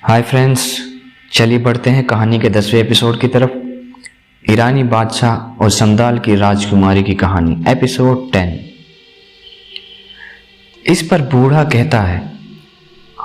Hi friends, चलिए बढ़ते हैं कहानी के 10वें एपिसोड की तरफ। ईरानी बादशाह और संदाल की राजकुमारी की कहानी, एपिसोड 10। इस पर बूढ़ा कहता है,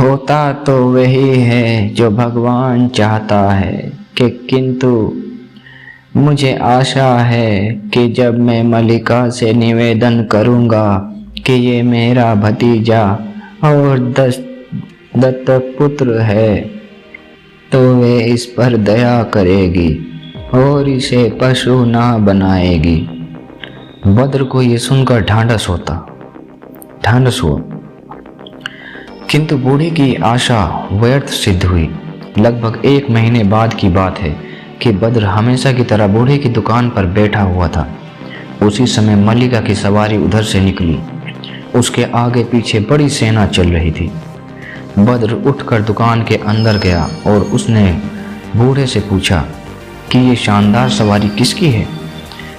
होता तो वही है जो भगवान चाहता है किंतु मुझे आशा है कि जब मैं मलिका से निवेदन करूंगा कि ये मेरा भतीजा और दत्तक पुत्र है तो वे इस पर दया करेगी और इसे पशु ना बनाएगी। बद्र को ये सुनकर ढांढस हुआ, किंतु बूढ़े की आशा व्यर्थ सिद्ध हुई। लगभग 1 महीने बाद की बात है कि बद्र हमेशा की तरह बूढ़े की दुकान पर बैठा हुआ था। उसी समय मल्लिका की सवारी उधर से निकली। उसके आगे पीछे बड़ी सेना चल रही थी। बद्र उठकर दुकान के अंदर गया और उसने बूढ़े से पूछा कि ये शानदार सवारी किसकी है।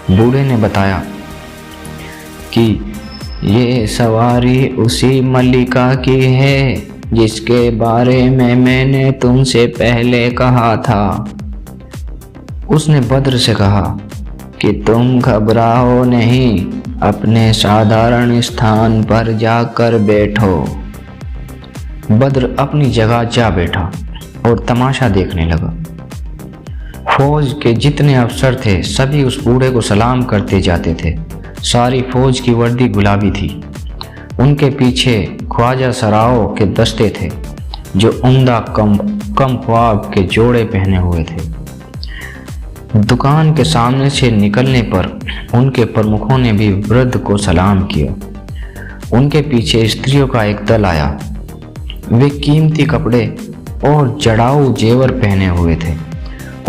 बूढ़े ने बताया कि ये सवारी उसी मल्लिका की है जिसके बारे में मैंने तुमसे पहले कहा था। उसने बद्र से कहा कि तुम घबराओ नहीं, अपने साधारण स्थान पर जाकर बैठो। बद्र अपनी जगह जा बैठा और तमाशा देखने लगा। फौज के जितने अफसर थे सभी उस बूढ़े को सलाम करते जाते थे। सारी फौज की वर्दी गुलाबी थी। उनके पीछे ख्वाजा सराओं के दस्ते थे जो उम्दा कम ख्वाब के जोड़े पहने हुए थे। दुकान के सामने से निकलने पर उनके प्रमुखों ने भी वृद्ध को सलाम किया। उनके पीछे स्त्रियों का एक दल आया। वे कीमती कपड़े और जड़ाऊ जेवर पहने हुए थे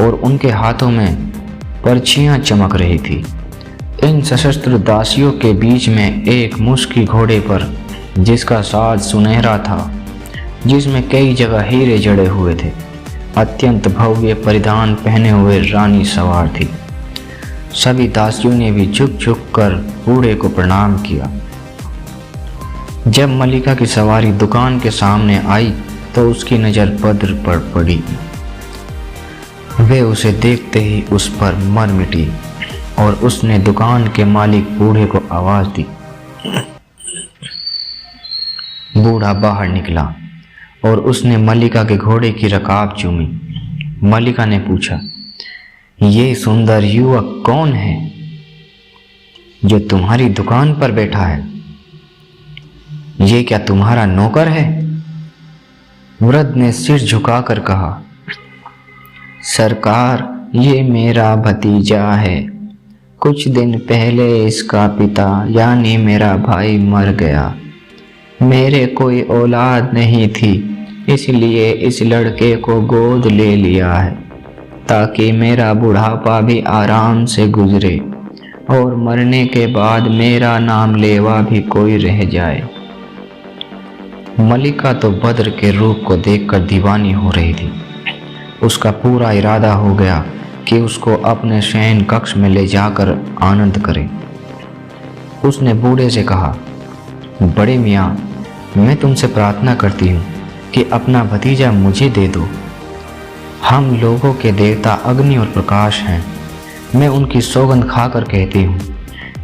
और उनके हाथों में पर्चियां चमक रही थी। इन सशस्त्र दासियों के बीच में एक मुश्किल घोड़े पर, जिसका साज सुनहरा था, जिसमें कई जगह हीरे जड़े हुए थे, अत्यंत भव्य परिधान पहने हुए रानी सवार थी। सभी दासियों ने भी झुक झुक कर बूढ़े को प्रणाम किया। जब मल्लिका की सवारी दुकान के सामने आई तो उसकी नज़र बद्र पर पड़ी। वे उसे देखते ही उस पर मर मिटी और उसने दुकान के मालिक बूढ़े को आवाज़ दी। बूढ़ा बाहर निकला और उसने मल्लिका के घोड़े की रकाब चूमी। मल्लिका ने पूछा, ये सुंदर युवक कौन है जो तुम्हारी दुकान पर बैठा है? ये क्या तुम्हारा नौकर है? वृद्ध ने सिर झुकाकर कहा, सरकार, ये मेरा भतीजा है। कुछ दिन पहले इसका पिता यानी मेरा भाई मर गया। मेरे कोई औलाद नहीं थी, इसलिए इस लड़के को गोद ले लिया है ताकि मेरा बुढ़ापा भी आराम से गुजरे और मरने के बाद मेरा नाम लेवा भी कोई रह जाए। मल्लिका तो बद्र के रूप को देखकर दीवानी हो रही थी। उसका पूरा इरादा हो गया कि उसको अपने शयन कक्ष में ले जाकर आनंद करे। उसने बूढ़े से कहा, बड़े मियाँ, मैं तुमसे प्रार्थना करती हूँ कि अपना भतीजा मुझे दे दो। हम लोगों के देवता अग्नि और प्रकाश हैं। मैं उनकी सौगंध खाकर कहती हूँ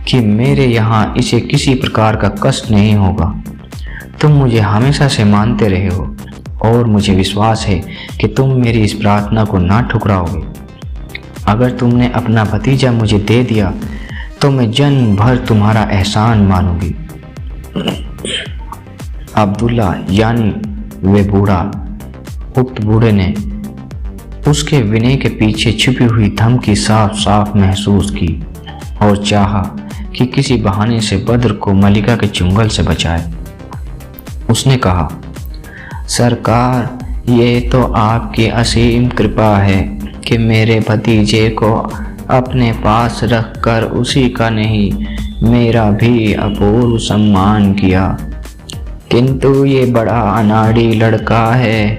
कि मेरे यहाँ इसे किसी प्रकार का कष्ट नहीं होगा। तुम मुझे हमेशा से मानते रहे हो और मुझे विश्वास है कि तुम मेरी इस प्रार्थना को ना ठुकराओगे। अगर तुमने अपना भतीजा मुझे दे दिया तो मैं जन्म भर तुम्हारा एहसान मानूंगी। अब्दुल्ला यानी वे बूढ़ा, उक्त बूढ़े ने उसके विनय के पीछे छुपी हुई धमकी साफ साफ महसूस की और चाहा कि किसी बहाने से बद्र को मल्लिका के चुंगल से बचाए। उसने कहा, सरकार, ये तो आपकी असीम कृपा है कि मेरे भतीजे को अपने पास रखकर उसी का नहीं मेरा भी अपूर्व सम्मान किया। किंतु ये बड़ा अनाड़ी लड़का है,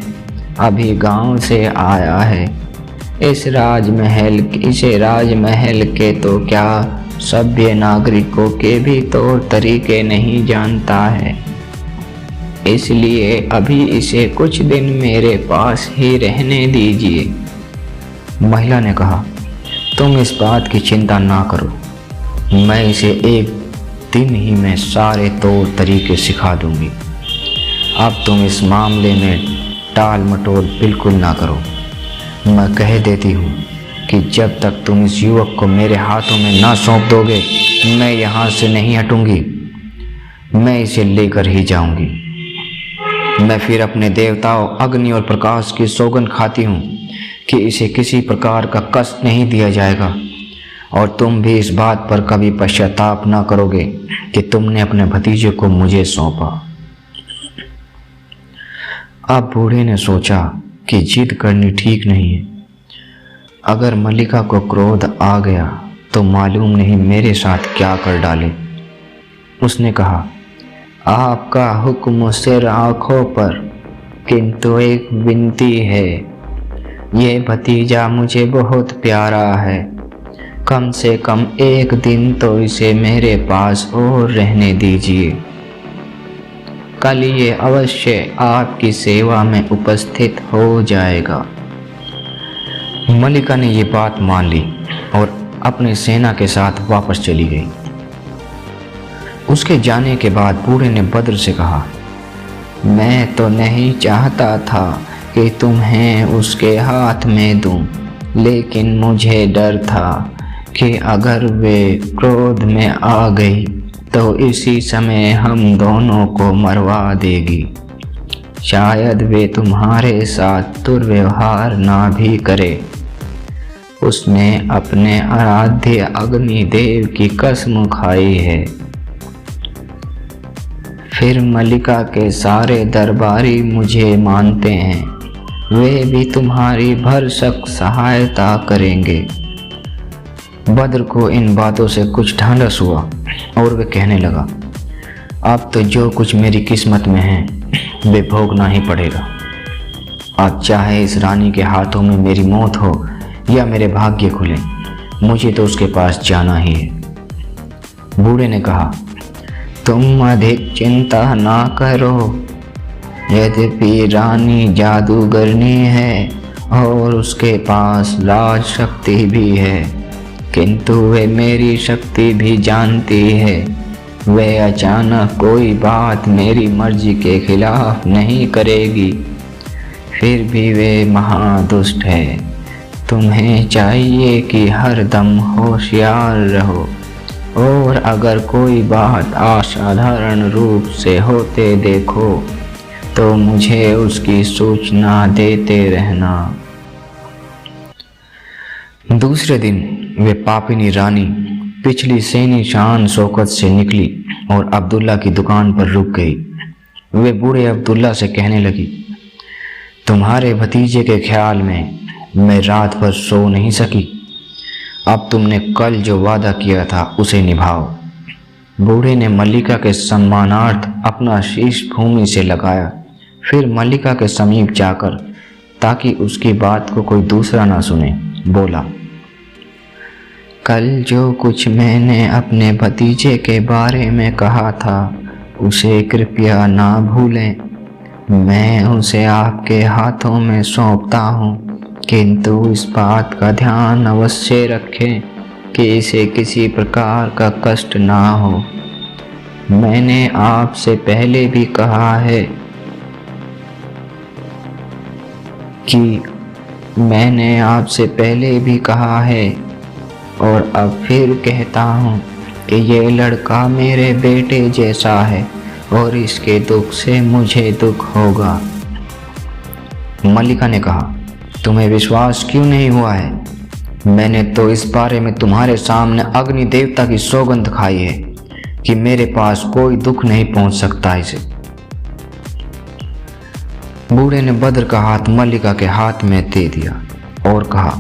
अभी गांव से आया है। इसे राजमहल के तो क्या सभ्य नागरिकों के भी तौर तरीके नहीं जानता है। इसलिए अभी इसे कुछ दिन मेरे पास ही रहने दीजिए। महिला ने कहा, तुम इस बात की चिंता ना करो, मैं इसे एक दिन ही में सारे तौर तरीके सिखा दूंगी। अब तुम इस मामले में टाल मटोल बिल्कुल ना करो। मैं कह देती हूँ कि जब तक तुम इस युवक को मेरे हाथों में ना सौंप दोगे, मैं यहाँ से नहीं हटूंगी। मैं इसे लेकर ही जाऊंगी। मैं फिर अपने देवताओं अग्नि और प्रकाश की सौगंध खाती हूँ कि इसे किसी प्रकार का कष्ट नहीं दिया जाएगा, और तुम भी इस बात पर कभी पश्चाताप ना करोगे कि तुमने अपने भतीजे को मुझे सौंपा। अब बूढ़े ने सोचा कि जिद करनी ठीक नहीं है। अगर मल्लिका को क्रोध आ गया तो मालूम नहीं मेरे साथ क्या कर डाले। उसने कहा, आपका हुक्म सिर आँखों पर, किंतु एक विनती है। ये भतीजा मुझे बहुत प्यारा है, कम से कम एक दिन तो इसे मेरे पास और रहने दीजिए। कल ये अवश्य आपकी सेवा में उपस्थित हो जाएगा। मल्लिका ने ये बात मान ली और अपनी सेना के साथ वापस चली गई। उसके जाने के बाद बूढ़े ने बद्र से कहा, मैं तो नहीं चाहता था कि तुम्हें उसके हाथ में दूं, लेकिन मुझे डर था कि अगर वे क्रोध में आ गई तो इसी समय हम दोनों को मरवा देगी। शायद वे तुम्हारे साथ दुर्व्यवहार ना भी करे। उसने अपने आराध्य अग्निदेव की कसम खाई है। फिर मल्लिका के सारे दरबारी मुझे मानते हैं, वे भी तुम्हारी भरसक सहायता करेंगे। बद्र को इन बातों से कुछ ढांढस हुआ और वे कहने लगा, अब तो जो कुछ मेरी किस्मत में है वे भोगना ही पड़ेगा। आज चाहे इस रानी के हाथों में मेरी मौत हो या मेरे भाग्य खुले, मुझे तो उसके पास जाना ही है। बूढ़े ने कहा, तुम अधिक चिंता ना करो। यद्यपि रानी जादूगरनी है और उसके पास राज शक्ति भी है, किंतु वे मेरी शक्ति भी जानती है। वे अचानक कोई बात मेरी मर्जी के खिलाफ नहीं करेगी। फिर भी वे महादुष्ट है। तुम्हें चाहिए कि हर दम होशियार रहो, और अगर कोई बात असाधारण रूप से होते देखो तो मुझे उसकी सूचना देते रहना। दूसरे दिन वे पापिनी रानी पिछली सेनी शान शौकत से निकली और अब्दुल्ला की दुकान पर रुक गई। वे बूढ़े अब्दुल्ला से कहने लगी, तुम्हारे भतीजे के ख्याल में मैं रात भर सो नहीं सकी। अब तुमने कल जो वादा किया था उसे निभाओ। बूढ़े ने मल्लिका के सम्मानार्थ अपना शीश भूमि से लगाया, फिर मल्लिका के समीप जाकर, ताकि उसकी बात को कोई दूसरा ना सुने, बोला, कल जो कुछ मैंने अपने भतीजे के बारे में कहा था उसे कृपया ना भूलें। मैं उसे आपके हाथों में सौंपता हूँ, किंतु इस बात का ध्यान अवश्य रखें कि इसे किसी प्रकार का कष्ट ना हो। मैंने आपसे पहले भी कहा है और अब फिर कहता हूँ कि ये लड़का मेरे बेटे जैसा है और इसके दुख से मुझे दुख होगा। मल्लिका ने कहा, तुम्हें विश्वास क्यों नहीं हुआ है? मैंने तो इस बारे में तुम्हारे सामने अग्नि देवता की सौगंध खाई है कि मेरे पास कोई दुख नहीं पहुंच सकता इसे। बूढ़े ने बद्र का हाथ मल्लिका के हाथ में दे दिया और कहा,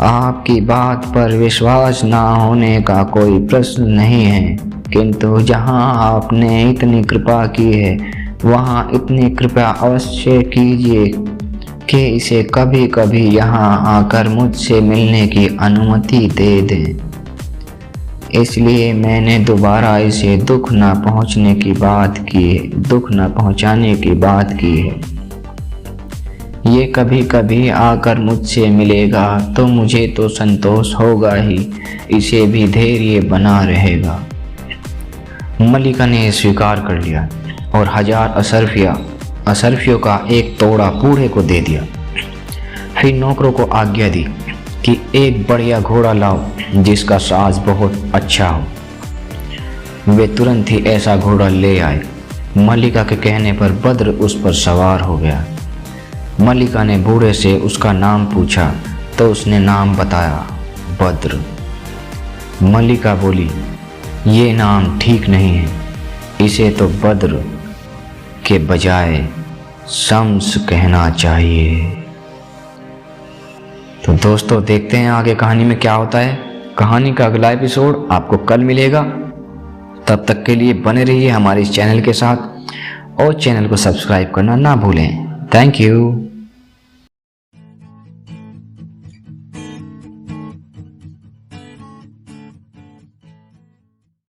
आपकी बात पर विश्वास ना होने का कोई प्रश्न नहीं है, किंतु जहां आपने इतनी कृपा की है वहां इतनी कृपा अवश्य कीजिए कि इसे कभी कभी यहाँ आकर मुझसे मिलने की अनुमति दे दें। इसलिए मैंने दोबारा इसे दुख न पहुंचाने की बात की है। ये कभी कभी आकर मुझसे मिलेगा तो मुझे तो संतोष होगा ही, इसे भी धैर्य बना रहेगा। मल्लिका ने स्वीकार कर लिया और 1000 असरफियों का एक तोड़ा बूढ़े को दे दिया। फिर नौकरों को आज्ञा दी कि एक बढ़िया घोड़ा लाओ जिसका साज बहुत अच्छा हो। वे तुरंत ही ऐसा घोड़ा ले आए। मल्लिका के कहने पर बद्र उस पर सवार हो गया। मल्लिका ने बूढ़े से उसका नाम पूछा तो उसने नाम बताया, बद्र। मल्लिका बोली, ये नाम ठीक नहीं है, इसे तो बद्र के बजाय शम्स कहना चाहिए। तो दोस्तों देखते हैं आगे कहानी में क्या होता है। कहानी का अगला एपिसोड आपको कल मिलेगा। तब तक के लिए बने रहिए हमारे इस चैनल के साथ और चैनल को सब्सक्राइब करना ना भूलें। Thank you.